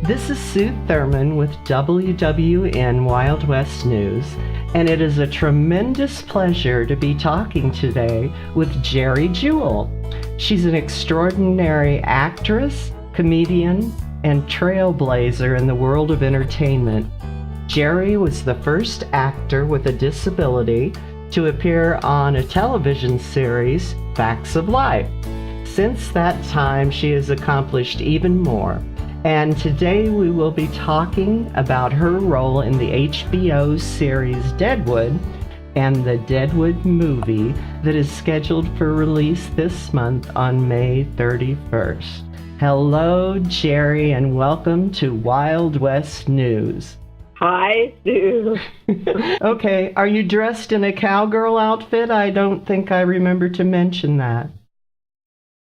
This is Sue Thurman with WWN Wild West News, and it is a tremendous pleasure to be talking today with Geri Jewell. She's an extraordinary actress, comedian, and trailblazer in the world of entertainment. Geri was the first actor with a disability to appear on a television series, Facts of Life. Since that time, she has accomplished even more. And today we will be talking about her role in the HBO series Deadwood and the Deadwood movie that is scheduled for release this month on May 31st. Hello, Geri, and welcome to Wild West News. Hi, Sue. Okay, are you dressed in a cowgirl outfit? I don't think I remember to mention that.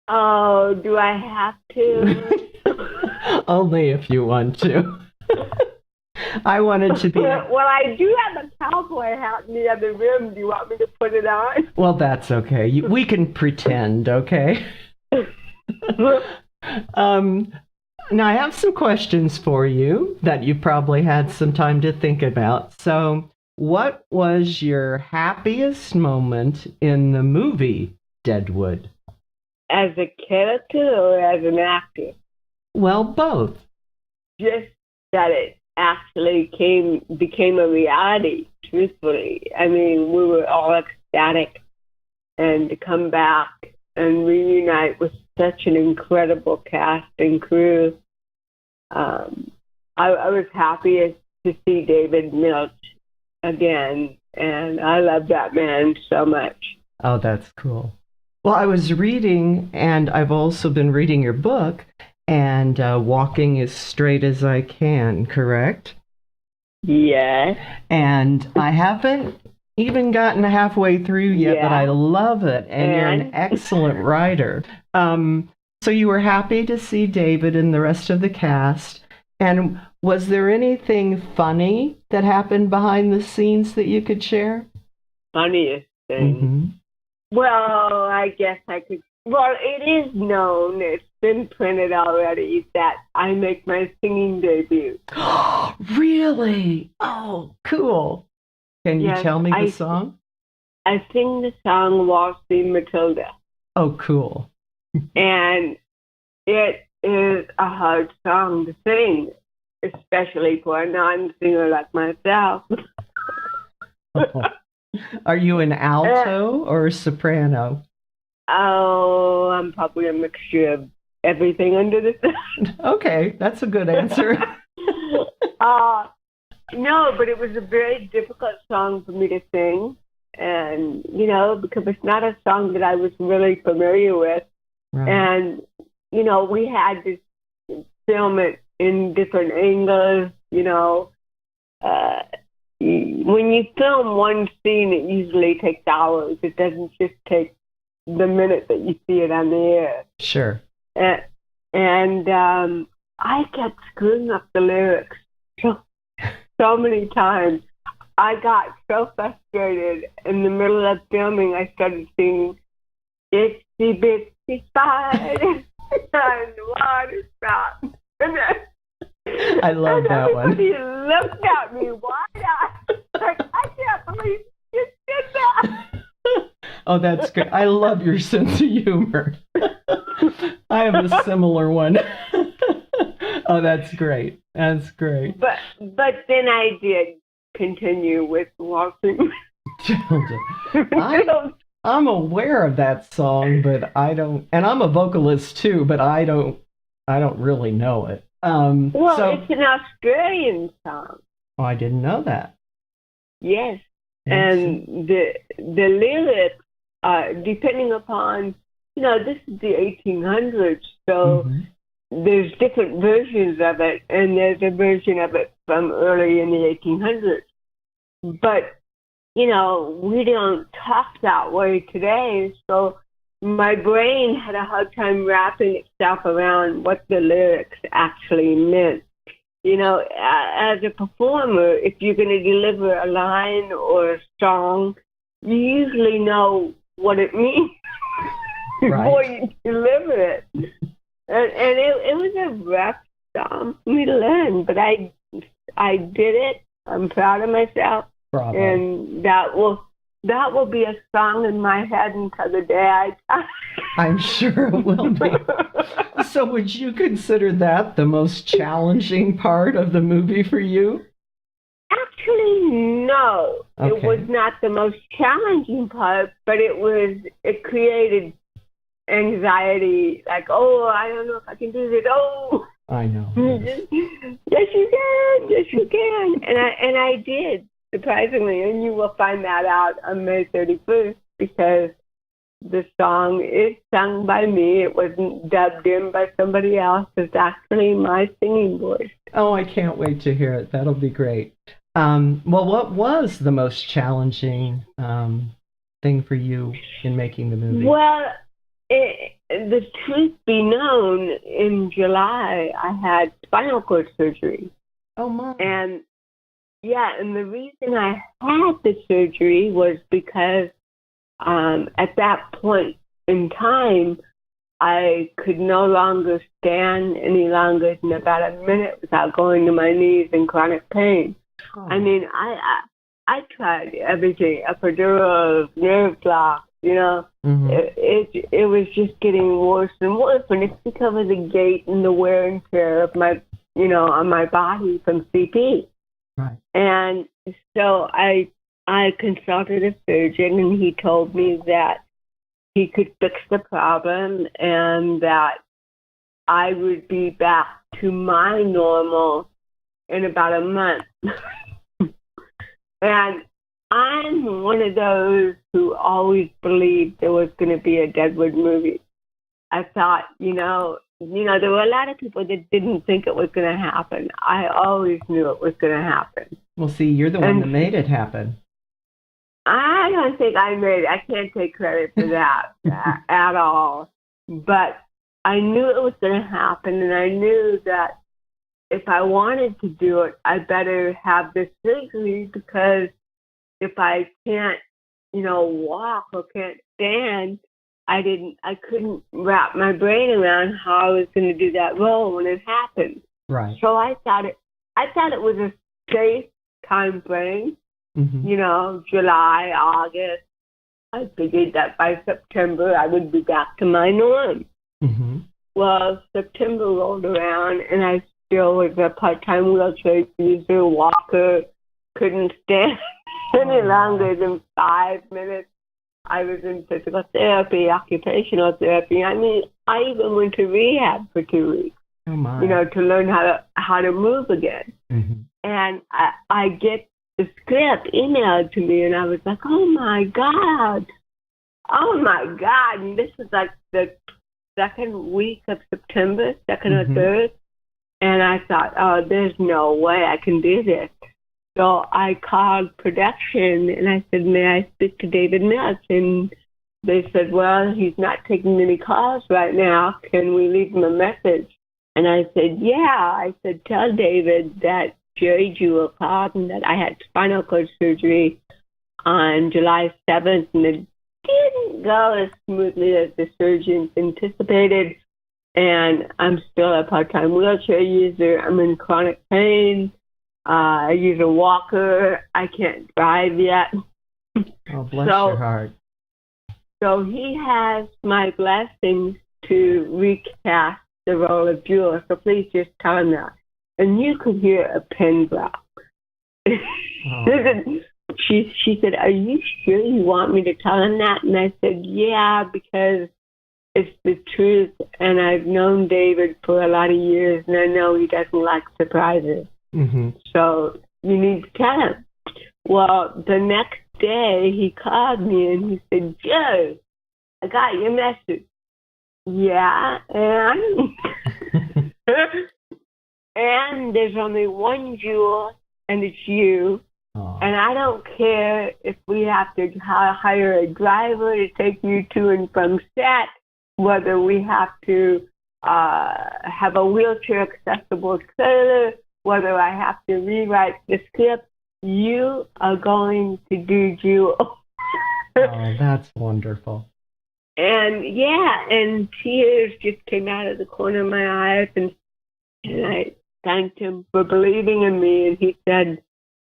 Oh, do I have to? Only if you want to. I wanted to be... Well, I do have a cowboy hat in the other room. Do you want me to put it on? Well, that's okay. We can pretend, okay? Now, I have some questions for you that you probably had some time to think about. So, what was your happiest moment in the movie Deadwood? As a character or as an actor? Well, both. Just that it actually became a reality, truthfully. I mean, we were all ecstatic. And to come back and reunite with such an incredible cast and crew. I was happy to see David Milch again, and I love that man so much. Oh, that's cool. Well, I was reading, and I've also been reading your book, and Walking as Straight as I Can, correct? Yes. And I haven't even gotten halfway through yet, but I love it, and you're an excellent writer. So you were happy to see David and the rest of the cast, and was there anything funny that happened behind the scenes that you could share? Funniest thing? Mm-hmm. Well, I guess I could. Well, it is known, it's been printed already, that I make my singing debut. Really? Oh, cool. Can you tell me the song? I sing the song Waltzing Matilda. Oh, cool. And it is a hard song to sing, especially for a non-singer like myself. Oh. Are you an alto or a soprano? Oh, I'm probably a mixture of everything under the sun. Okay, that's a good answer. No, but it was a very difficult song for me to sing. And, because it's not a song that I was really familiar with. Right. And, we had to film it in different angles, when you film one scene, it usually takes hours. It doesn't just take the minute that you see it on the air. Sure. And I kept screwing up the lyrics so many times. I got so frustrated. In the middle of filming, I started singing, "Itsy bitsy spider and the water stop." I love that one. Everybody looked at me wide-eyed. Like, I can't believe you did that. Oh, that's good. I love your sense of humor. I have a similar one. Oh, that's great. That's great. But then I did continue with Waltzing. I'm aware of that song, but I don't. And I'm a vocalist too, but I don't really know it. It's an Australian song. Oh, I didn't know that. Yes. And the lyrics, depending upon, this is the 1800s, so there's different versions of it, and there's a version of it from early in the 1800s. But, we don't talk that way today, so my brain had a hard time wrapping itself around what the lyrics actually meant. As a performer, if you're going to deliver a line or a song, you usually know what it means before you deliver it. And it was a rough song for me to learn, but I did it. I'm proud of myself. Bravo. And that will be a song in my head until the day I die. I'm sure it will be. So would you consider that the most challenging part of the movie for you? Actually, no. Okay. It was not the most challenging part, but it created anxiety, like, oh, I don't know if I can do this. Oh, I know. Yes, you can. And I did, surprisingly, and you will find that out on May 31st, because the song is sung by me. It wasn't dubbed in by somebody else. It's actually my singing voice. Oh, I can't wait to hear it. That'll be great. Well, what was the most challenging thing for you in making the movie? Well, the truth be known, in July, I had spinal cord surgery. Oh, my. And the reason I had the surgery was because at that point in time, I could no longer stand any longer than about a minute without going to my knees in chronic pain. Oh. I mean, I tried everything, epidurals, nerve blocks, you know. Mm-hmm. It was just getting worse and worse, and it's because of the gait and the wear and tear of my, on my body from CP. Right. And so I consulted a surgeon, and he told me that he could fix the problem and that I would be back to my normal in about a month. And I'm one of those who always believed there was going to be a Deadwood movie. I thought, there were a lot of people that didn't think it was going to happen. I always knew it was going to happen. Well, see, you're the one that made it happen. I don't think I made it. I can't take credit for that at all. But I knew it was going to happen, and I knew that if I wanted to do it, I better have this surgery, because if I can't, walk or can't stand, I couldn't wrap my brain around how I was going to do that role when it happened. Right. So I thought it was a safe time frame. Mm-hmm. July, August. I figured that by September I would be back to my norm. Mm-hmm. Well, September rolled around, and I still was a part-time wheelchair user, walker, couldn't stand any longer than 5 minutes. I was in physical therapy, occupational therapy. I mean, I even went to rehab for 2 weeks. Oh my. To learn how to move again. Mm-hmm. And I get the script emailed to me, and I was like, oh my God. And this was like the second week of September, 2nd Mm-hmm. or 3rd. And I thought, oh, there's no way I can do this. So I called production, and I said, may I speak to David Mills? And they said, well, he's not taking any calls right now. Can we leave him a message? And I said, yeah. I said, tell David that Geri Jewell called and that I had spinal cord surgery on July 7th, and it didn't go as smoothly as the surgeons anticipated. And I'm still a part-time wheelchair user. I'm in chronic pain. I use a walker. I can't drive yet. Oh, bless your heart. So he has my blessings to recast the role of Jewel. So please just tell him that. And you could hear a pin drop. Oh. She said, are you sure you want me to tell him that? And I said, yeah, because it's the truth. And I've known David for a lot of years, and I know he doesn't like surprises. Mm-hmm. So you need to tell him. Well, the next day he called me and he said, Joe, I got your message. Yeah, and and there's only one Jewel, and it's you. Oh. And I don't care if we have to hire a driver to take you to and from set, whether we have to have a wheelchair accessible trailer, whether I have to rewrite the script. You are going to do Jewel. Oh, that's wonderful. And yeah, and tears just came out of the corner of my eyes, and And I thanked him for believing in me, and he said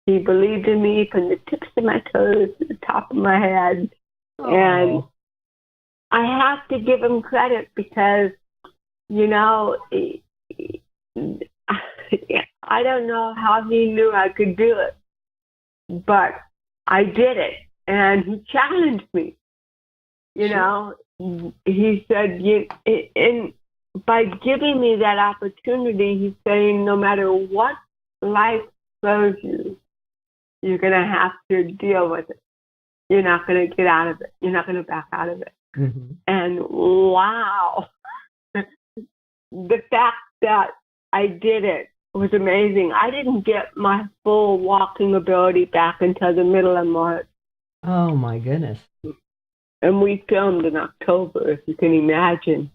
he believed in me from the tips of my toes to the top of my head. Oh. And I have to give him credit because, you know, I don't know how he knew I could do it, but I did it. And he challenged me. You know, he said, and by giving me that opportunity, he's saying no matter what life throws you, you're going to have to deal with it. You're not going to get out of it. You're not going to back out of it. Mm-hmm. And wow, the fact that I did it was amazing. I didn't get my full walking ability back until the middle of March. Oh, my goodness. And we filmed in October, if you can imagine.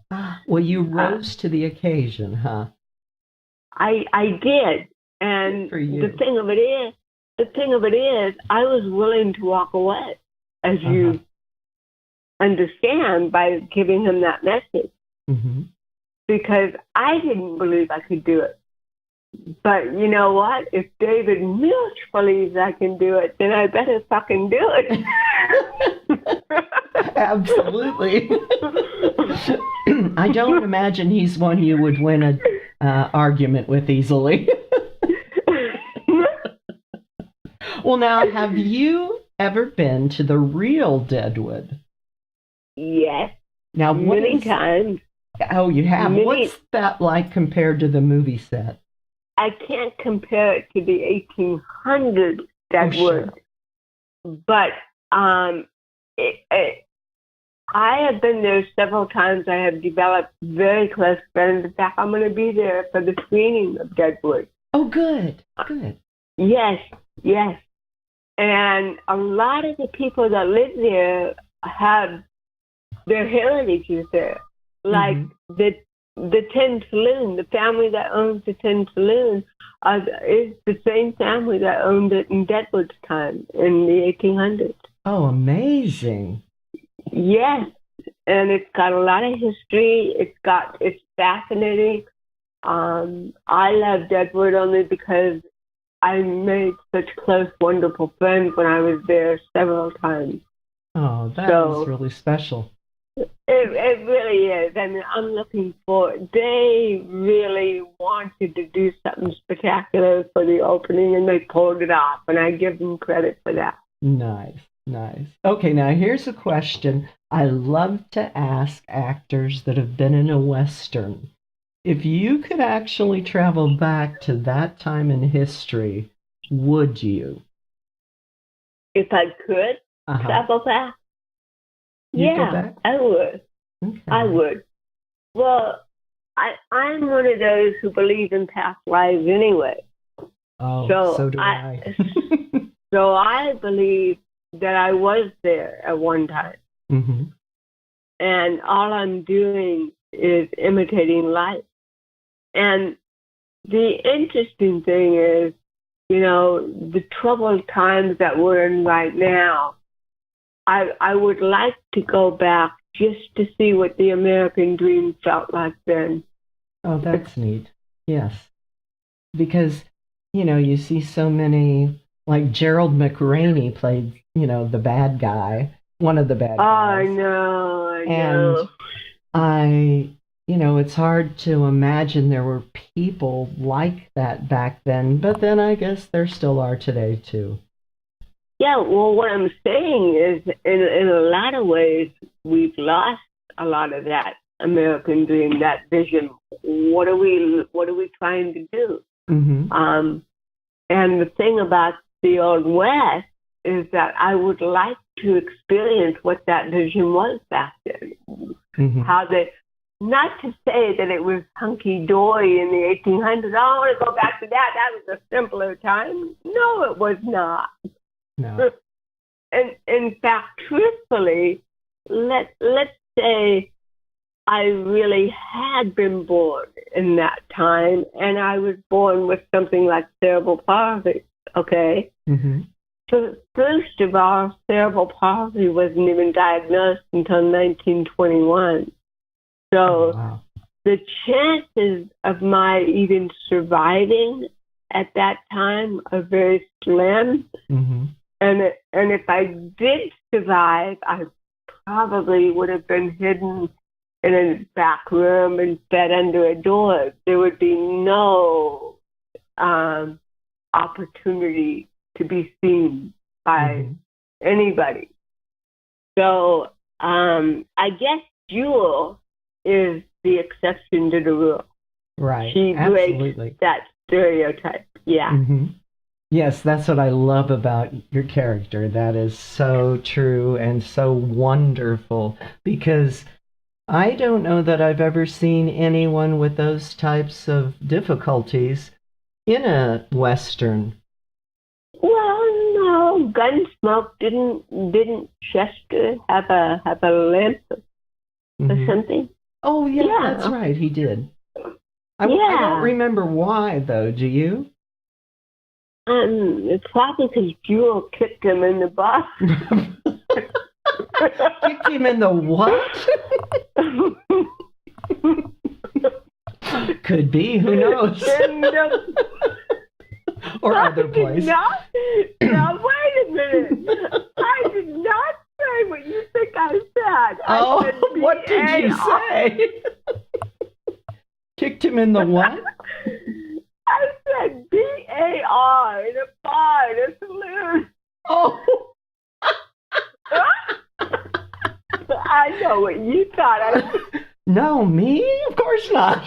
Well, you rose to the occasion, huh? I did. And the thing of it is, I was willing to walk away, as you understand, by giving him that message. Mm-hmm. Because I didn't believe I could do it. But you know what? If David Milch believes I can do it, then I better fucking do it. Absolutely. I don't imagine he's one you would win an argument with easily. Well, now, have you ever been to the real Deadwood? Yes. Now, many times. Oh, you have? What's that like compared to the movie set? I can't compare it to the 1800s Deadwood. Oh, sure. But I have been there several times. I have developed very close friends. In fact, I'm going to be there for the screening of Deadwood. Oh, good. Good. Yes. And a lot of the people that live there have their heritages there. Like the Tin Saloon, the family that owns the Tin Saloon is the same family that owned it in Deadwood's time in the 1800s. Oh, amazing. Yes, and it's got a lot of history. It's fascinating. I love Deadwood only because I made such close, wonderful friends when I was there several times. Oh, that is really special. It really is. I mean, I'm looking forward. They really wanted to do something spectacular for the opening, and they pulled it off, and I give them credit for that. Nice. Okay, now here's a question I love to ask actors that have been in a Western. If you could actually travel back to that time in history, would you? If I could travel back? Go back? I would. Okay. I would. Well, I'm one of those who believe in past lives anyway. Oh, so do I. So I believe that I was there at one time. Mm-hmm. And all I'm doing is imitating life. And the interesting thing is, you know, the troubled times that we're in right now, I would like to go back just to see what the American dream felt like then. Oh, that's neat. Yes. Because, you know, you see so many, like Gerald McRaney played, you know, the bad guy, one of the bad guys. I know. And you know, it's hard to imagine there were people like that back then, but then I guess there still are today, too. Yeah, well, what I'm saying is, in a lot of ways, we've lost a lot of that American dream, that vision. What are we trying to do? Mm-hmm. And the thing about the Old West is that I would like to experience what that vision was back then. Mm-hmm. How not to say that it was hunky-dory in the 1800s. I want to go back to that. That was a simpler time. No, it was not. No. And in fact, truthfully, let's say I really had been born in that time, and I was born with something like cerebral palsy, okay? Mm-hmm. So first of all, cerebral palsy wasn't even diagnosed until 1921. So the chances of my even surviving at that time are very slim. Mm-hmm. And if I did survive, I probably would have been hidden in a back room and fed under a door. There would be no opportunity to be seen by anybody. So I guess Jewel is the exception to the rule. Right. She Absolutely. breaks that stereotype. Yeah. Mm-hmm. Yes, that's what I love about your character. That is so true and so wonderful, because I don't know that I've ever seen anyone with those types of difficulties in a Western. Well, no, Gunsmoke didn't Chester have a lamp or something? Oh yeah, that's right, he did. I don't remember why though. Do you? It's probably because Jewel kicked him in the butt. Kicked him in the what? Could be. Who knows? Or other place. Now, wait a minute. I did not say what you think I said. Oh, I said what did you say? Kicked him in the what? I said B-A-R in a bar, in a saloon. Oh. I know what you thought. No, me? Of course not.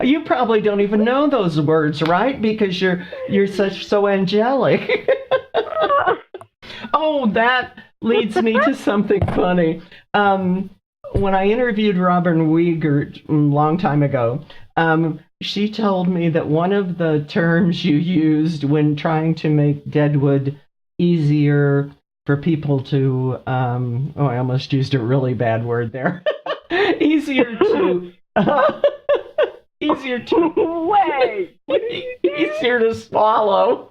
You probably don't even know those words, right? Because you're so angelic. Oh, that leads me to something funny. When I interviewed Robin Wiegert a long time ago, she told me that one of the terms you used when trying to make Deadwood easier for people to, I almost used a really bad word there. easier to Wait. easier to swallow.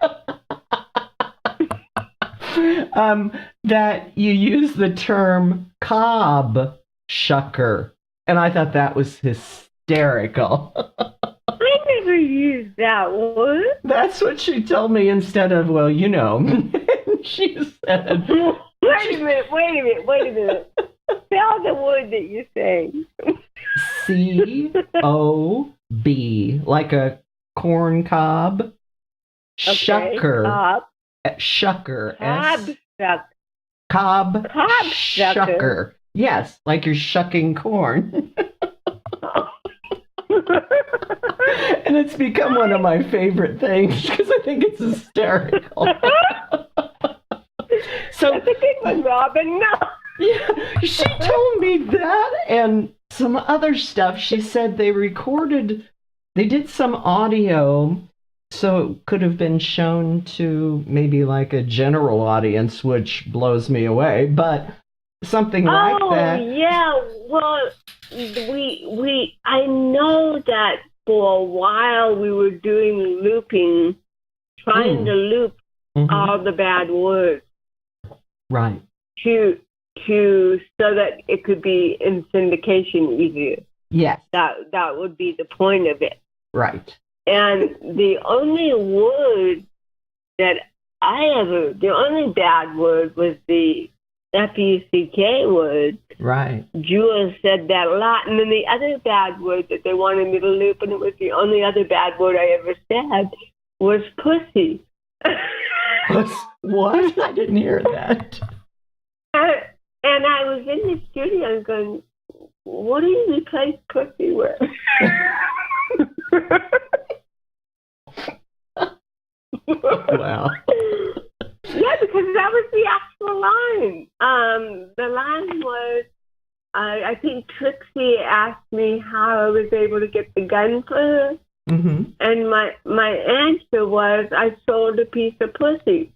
That you use the term cob shucker, and I thought that was hysterical. I never used that word. That's what she told me instead of, well, you know. She said, Wait a minute. Spell the word that you're saying. C-O-B, like a corn cob. Okay. Shucker. Cob. Shucker. Cob Shucker. Yes, like you're shucking corn. And it's become one of my favorite things because I think it's hysterical. So, that's a good one, Robin. No. Yeah, she told me that and some other stuff. She said they did some audio so it could have been shown to maybe like a general audience, which blows me away, but something like that. Oh, yeah. Well, I know that for a while we were doing looping, trying to loop all the bad words. Right. So that it could be in syndication easier. Yes. That would be the point of it. Right. And the only word that the only bad word was the F-U-C-K word. Right. Jewel said that a lot. And then the other bad word that they wanted me to loop, and it was the only other bad word I ever said, was pussy. What? I didn't hear that. And I was in the studio going, what do you replace pussy with? Wow. Yeah, because that was the actual line. The line was, I think Trixie asked me how I was able to get the gun for her. Mm-hmm. And my answer was, I sold a piece of pussy.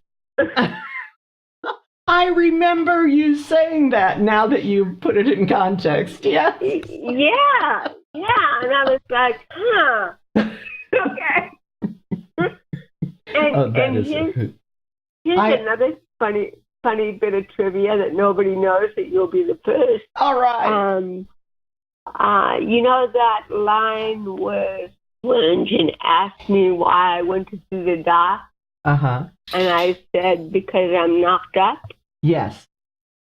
I remember you saying that now that you put it in context. Yeah. Yeah. And I was like, huh. Okay. And here's another funny funny bit of trivia that nobody knows that you'll be the first. All right. You know that line was when Jen asked me why I went to see the doc? Uh-huh. And I said, because I'm knocked up? Yes.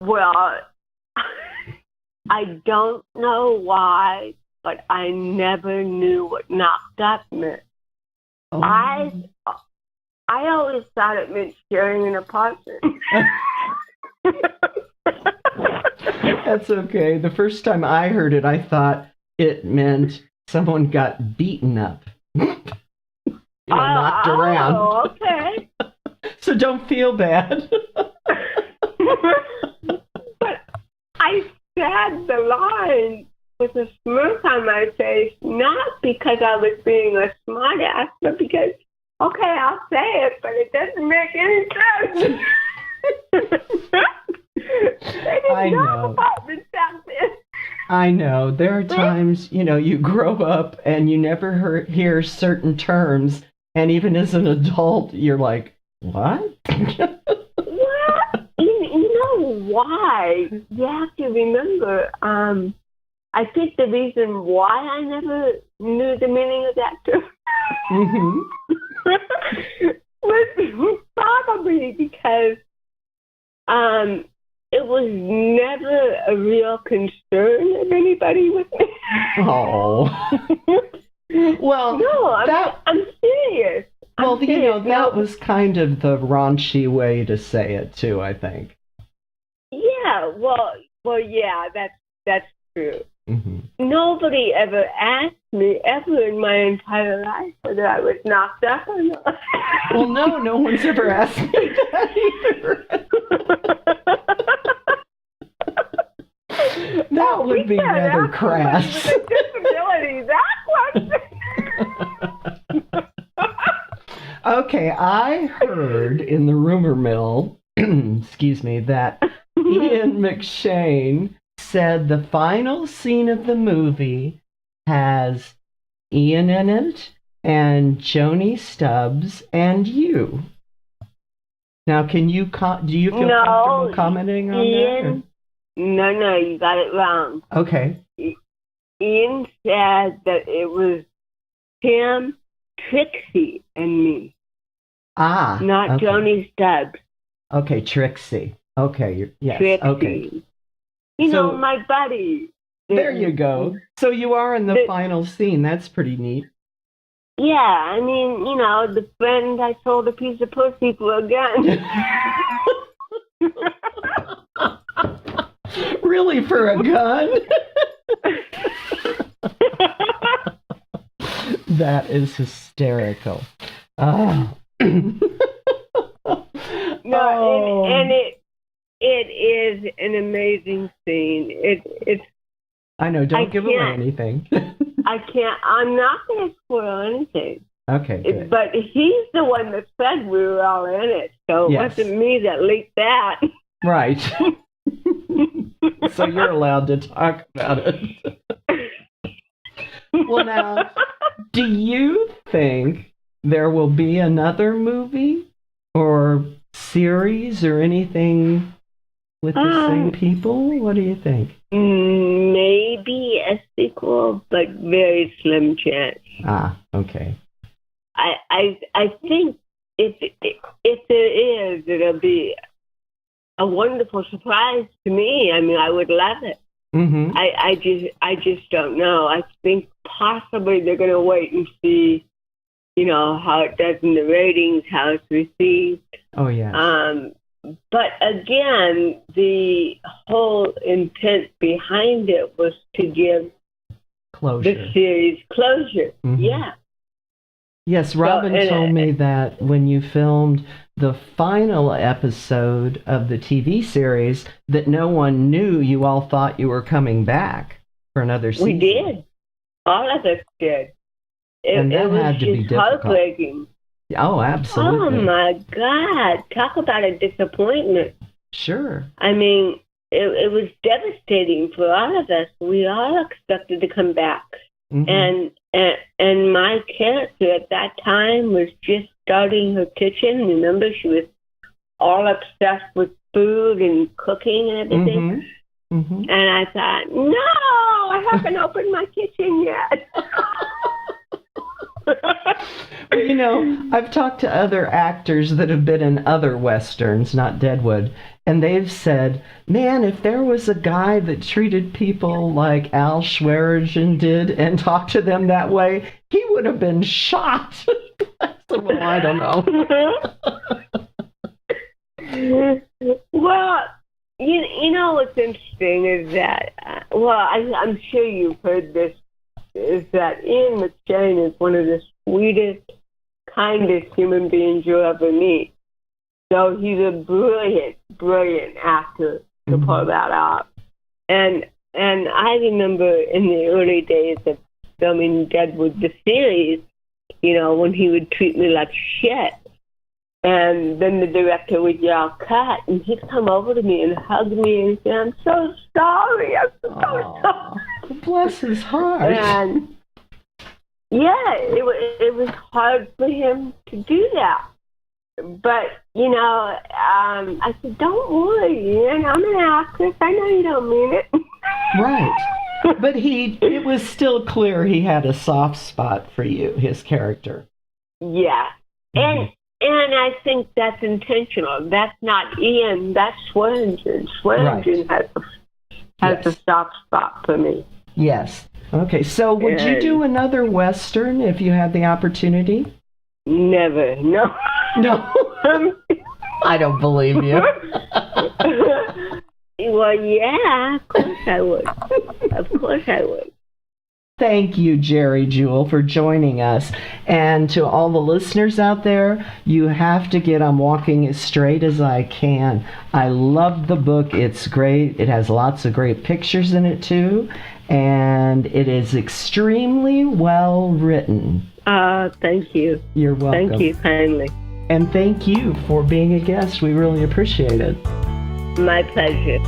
Well, I don't know why, but I never knew what knocked up meant. Oh. I always thought it meant sharing an apartment. That's okay. The first time I heard it, I thought it meant someone got beaten up. Knocked around. Oh, okay. So don't feel bad. But I said the line with a smirk on my face, not because I was being a smartass, but because, okay, I'll say it, but it doesn't make any sense. I know. I know. There are times, you grow up and you never hear certain terms, and even as an adult, you're like, what? What? You know why? You have to remember, I think the reason why I never knew the meaning of that term was probably because it was never a real concern of anybody with me. Oh. Well, no, I'm serious. Well, that was kind of the raunchy way to say it too, I think. Yeah, well, yeah, that's true. Mm-hmm. Nobody ever asked me ever in my entire life whether I was knocked up or not. Well, no one's ever asked me that either. That would be rather crass. With a disability, Okay, I heard in the rumor mill, excuse me, that Ian McShane said the final scene of the movie has Ian in it and Joni Stubbs and you. Now, do you feel comfortable commenting on Ian, that? No, you got it wrong. Okay. Ian said that it was Tim, Trixie, and me. Not okay. Joni Stubbs. Okay, Trixie. Okay, yes. Trixie. Okay. So, my buddy. There you go. So you are in the final scene. That's pretty neat. Yeah, I mean, the friend I sold a piece of pussy for again. Really, for a gun? That is hysterical. Oh. No, and it is an amazing scene. It's. I know. Don't give away anything. I'm not going to spoil anything. Okay, good. But he's the one that said we were all in it, so it wasn't me that leaked that. Right. So you're allowed to talk about it. Well, now, do you think there will be another movie or series or anything with the same people? What do you think? Maybe a sequel, but very slim chance. Okay. I think if there is, it'll be a wonderful surprise to me. I mean, I would love it. Mm-hmm. I just don't know. I think possibly they're going to wait and see, how it does in the ratings, how it's received. Oh, yeah. But again, the whole intent behind it was to give closure. The series closure. Mm-hmm. Yeah. Yes, Robin told me that when you filmed the final episode of the TV series, that no one knew. You all thought you were coming back for another season. We did. All of us did. And that was had to be difficult. Heartbreaking. Oh, absolutely. Oh, my God. Talk about a disappointment. Sure. I mean, it was devastating for all of us. We all expected to come back. Mm-hmm. And my character at that time was just starting her kitchen. Remember, she was all obsessed with food and cooking and everything. Mm-hmm. And I thought, no, I haven't opened my kitchen yet. You know, I've talked to other actors that have been in other Westerns, not Deadwood, and they've said, man, if there was a guy that treated people like Al Schwerigen did and talked to them that way, he would have been shot. Well, I don't know. Well, you know what's interesting is that, I'm sure you've heard this, is that Ian McShane is one of the sweetest, kindest human beings you'll ever meet. So he's a brilliant, brilliant actor to pull that off. And I remember in the early days of filming Deadwood, the series, you know, when he would treat me like shit. And then the director would yell, cut, and he'd come over to me and hug me and say, I'm so sorry, I'm so sorry. Bless his heart. And yeah, it was hard for him to do that. But, you know, I said, don't worry, Ian, I'm an actress. I know you don't mean it. Right. But it was still clear he had a soft spot for you, his character. Yeah. And I think that's intentional. That's not Ian, that's Swearingen. Swearingen has a soft spot for me. Yes. Okay, so would you do another Western if you had the opportunity? Never. No. No. I don't believe you. Well, yeah, of course I would. Of course I would. Thank you, Geri Jewell, for joining us. And to all the listeners out there, you have to get on Walking as Straight as I Can. I love the book. It's great. It has lots of great pictures in it, too. And it is extremely well written. Thank you. You're welcome. Thank you kindly. And thank you for being a guest. We really appreciate it. My pleasure.